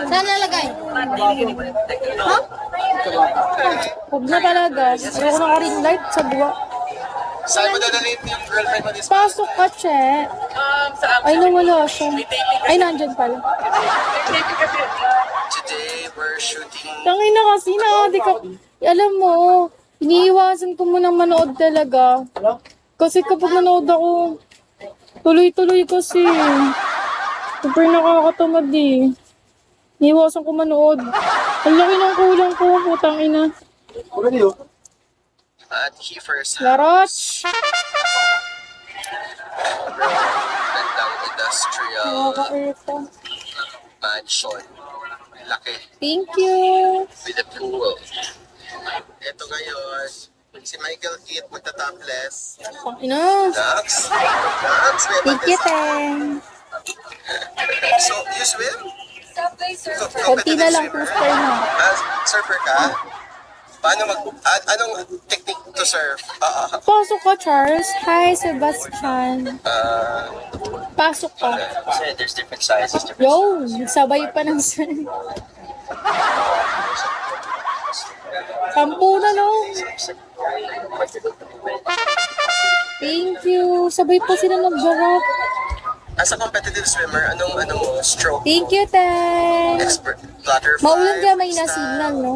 Saan nalagay? Ha? Huwag na talaga. Ayoko na ka-ring light sa buwa. Saan mo dadalhin yung girlfriend mo this Pasok ka, Che. Ay, nawala siya. Ay, nandyan pala. Today, we're shooting. Tangina kasi na, di ka... Alam mo, iniiwasan ko munang manood talaga. Kasi kapag nanood ako, tuloy-tuloy kasi. Super nakakatamad eh. Iniiwasan ko manood. Ang laki ng kulang ko, putang ina. At he first Laroch! gandang industrial Nakaka-irita. mansion. Laki. Thank you! With a pool. Ito ngayon, si Michael Kit magta-topless. Ina. Dax? Dax? Thank you, Teng. So, you swim? Kunti na lang poster mo. Surfer ka? Paano anong technique to surf? Pasok ka, Charles. Hi, Sebastian. Pasok ka. Kasi there's different sizes. Yo, sabay pa ng Sampu na, no? Thank you. Sabay pa sila nag-jarap. As a competitive swimmer, anong mo stroke? Thank you, Teng. Expert butterfly. Maulan ka may nasignal, no?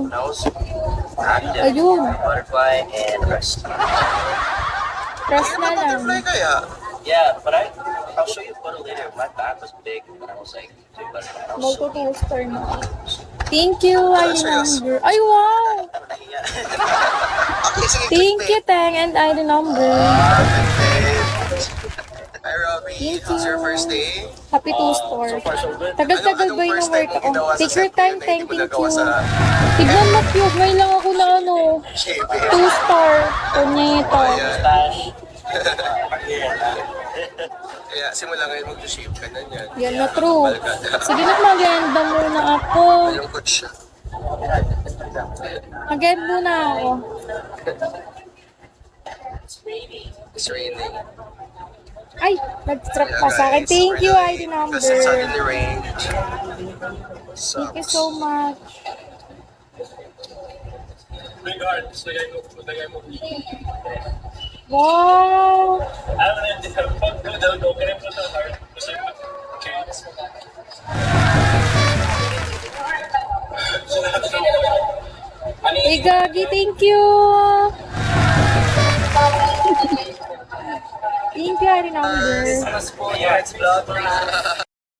Active, Ayun. butterfly, and rest. Press na lang. Butterfly kaya? Yeah, but I'll show you a photo later. My back was big when I was like doing butterfly. I was Magto-toaster na. Thank you, Number. Ay, wow! Okay, sige. Thank you, Teng, and ID number. Hi, Robbie. Thank How's your you. first day? Happy to store. so good. Tagal-tagal ba yung first work time ako? mo ginawa sa Take your set time, na Teng. hindi mo Thank nagawa you. sa Tignan mo, cute. May lang ako na ano. shaving? 2-star. Punyeta. Stash. Kaya simula ngayon mag-shave ka na niyan. Yan na true. Sige na, mag-enda muna ako. Malungkot siya. Mag-end muna ako. It's raining. Ay, nag-strap pa sa akin. Thank you, ID number. Kasi suddenly rained. Thank you so much. Wow! Hey, Gagi, thank you! Thank you, ID number. Mas po, yeah, it's vlog.